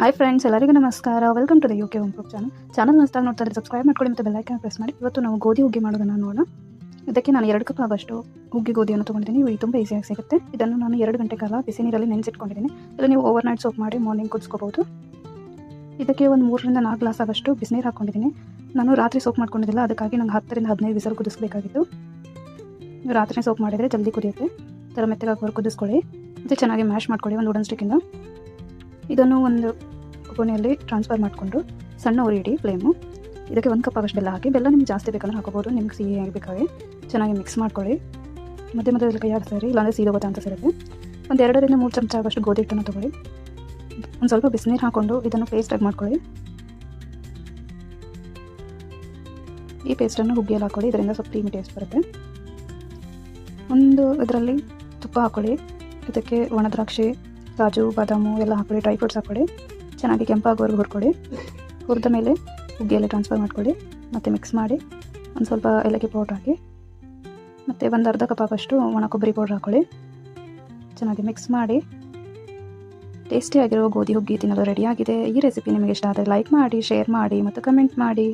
Hi friends, ಎಲ್ಲರಿಗೂ ನಮಸ್ಕಾರ. Welcome to the UK home cook channel ಹೊಸದಾಗಿ ನೋಡ್ತಾ ಇದ್ದರೆ ಸಬ್ಸ್ಕ್ರೈಬ್ ಮಾಡ್ಕೊಳ್ಳಿ ಮತ್ತು ಬೆಲ್ ಐಕಾನ್ ಪ್ರೆಸ್ ಮಾಡಿ. ಇವತ್ತು ನಾವು ಗೋಧಿ ಹುಗ್ಗಿ ಮಾಡೋದನ್ನು ನೋಡೋಣ. ಇದಕ್ಕೆ ನಾನು 2 ಕಪ್ ಆಗೋಷ್ಟು ಹುಗ್ಗಿ ಗೋಧಿಯನ್ನು ತೊಗೊಂಡಿದ್ದೀನಿ. ಇದು ತುಂಬ ಈಸಿಯಾಗಿ ಸಿಗುತ್ತೆ. ಇದನ್ನು ನಾನು 2 ಗಂಟೆ ಕಾಲ ಬಿಸಿ ನೀರಲ್ಲಿ ನೆನೆಸಿಟ್ಕೊಂಡಿದ್ದೀನಿ. ಇದು ನೀವು ಓವರ್ನೈಟ್ ಸೋಪ್ ಮಾಡಿ ಮಾರ್ನಿಂಗ್ ಕುದಿಸ್ಕೋಬಹುದು. ಇದಕ್ಕೆ ಒಂದು 3 ರಿಂದ 4 ಗ್ಲಾಸ್ ಆಗೋಷ್ಟು ಬಿಸಿನೀರು ಹಾಕ್ಕೊಂಡಿದ್ದೀನಿ. ನಾನು ರಾತ್ರಿ ಸೋಪ್ ಮಾಡ್ಕೊಂಡಿದ್ದಿಲ್ಲ, ಅದಕ್ಕಾಗಿ ನಂಗೆ 10 ರಿಂದ 15 ವಿಸಲ್ ಕುದಿಸಬೇಕಾಗಿತ್ತು. ನೀವು ರಾತ್ರಿ ಸೋಪ್ ಮಾಡಿದರೆ ಜಲ್ದಿ ಕುದಿಯುತ್ತೆ. ಥರ ಮೆತ್ತಗಾಗಿ ಕುದಿಸ್ಕೊಳ್ಳಿ ಮತ್ತು ಚೆನ್ನಾಗಿ ಮ್ಯಾಶ್ ಮಾಡ್ಕೊಳ್ಳಿ ಒಂದು ವುಡನ್ ಸ್ಟಿಕ್ಕಿಂದ. ಇದನ್ನು ಒಂದು ಗೋಣಿಯಲ್ಲಿ ಟ್ರಾನ್ಸ್ಫರ್ ಮಾಡಿಕೊಂಡು ಸಣ್ಣ ಉರಿ ಇಡಿ ಫ್ಲೇಮು. ಇದಕ್ಕೆ 1 ಕಪ್ ಆಗೋಷ್ಟು ಬೆಲ್ಲ ಹಾಕಿ, ಬೆಲ್ಲ ನಿಮ್ಗೆ ಜಾಸ್ತಿ ಬೇಕಂದ್ರೆ ಹಾಕೋಬೋದು, ನಿಮ್ಗೆ ಸಿಹಿ ಆಗಬೇಕಾಗಿ ಚೆನ್ನಾಗಿ ಮಿಕ್ಸ್ ಮಾಡ್ಕೊಳ್ಳಿ. ಮಧ್ಯದಲ್ಲಿ ಕೈ ಆಡಿಸ್ರಿ, ಇಲ್ಲಾಂದರೆ ಸೀದೋಗುತ್ತೆ ಅಂತ ಸಿಗುತ್ತೆ. ಒಂದು 2 ರಿಂದ 3 ಚಮಚ ಆಗೋಷ್ಟು ಗೋಧಿ ಹಿಟ್ಟನ್ನು ತೊಗೊಳ್ಳಿ. ಒಂದು ಸ್ವಲ್ಪ ಬಿಸಿನೀರು ಹಾಕ್ಕೊಂಡು ಇದನ್ನು ಪೇಸ್ಟಾಗಿ ಮಾಡ್ಕೊಳ್ಳಿ. ಈ ಪೇಸ್ಟನ್ನು ಹುಗ್ಗಿಯಲ್ಲಿ ಹಾಕ್ಕೊಳ್ಳಿ, ಇದರಿಂದ ಸ್ವಲ್ಪ ಕ್ರೀಮಿ ಟೇಸ್ಟ್ ಬರುತ್ತೆ. ಒಂದು ಇದರಲ್ಲಿ ತುಪ್ಪ ಹಾಕ್ಕೊಳ್ಳಿ. ಇದಕ್ಕೆ ಒಣ ದ್ರಾಕ್ಷಿ, ಕಾಜು, ಬಾದಾಮು ಎಲ್ಲ ಹಾಕ್ಕೊಳ್ಳಿ, ಡ್ರೈ ಫ್ರೂಟ್ಸ್ ಹಾಕ್ಕೊಳ್ಳಿ. ಚೆನ್ನಾಗಿ ಕೆಂಪಾಗೋವರೆಗೂ ಹುರ್ಕೊಳ್ಳಿ. ಹುರಿದ ಮೇಲೆ ಹುಗ್ಗಿಯಲ್ಲಿ ಟ್ರಾನ್ಸ್ಫರ್ ಮಾಡ್ಕೊಳ್ಳಿ. ಮತ್ತು ಮಿಕ್ಸ್ ಮಾಡಿ ಒಂದು ಸ್ವಲ್ಪ ಏಲಕ್ಕಿ ಪೌಡ್ರ್ ಹಾಕಿ, ಮತ್ತು ಒಂದು ಅರ್ಧ ಕಪ್ ಆಗೋಷ್ಟು ಒಣ ಕೊಬ್ಬರಿ ಪೌಡ್ರ್ ಹಾಕ್ಕೊಳ್ಳಿ. ಚೆನ್ನಾಗಿ ಮಿಕ್ಸ್ ಮಾಡಿ ಟೇಸ್ಟಿಯಾಗಿರೋ ಗೋಧಿ ಹುಗ್ಗಿ ತಿನ್ನಲು ರೆಡಿಯಾಗಿದೆ. ಈ ರೆಸಿಪಿ ನಿಮಗೆ ಇಷ್ಟ ಆದರೆ ಲೈಕ್ ಮಾಡಿ, ಶೇರ್ ಮಾಡಿ ಮತ್ತು ಕಮೆಂಟ್ ಮಾಡಿ.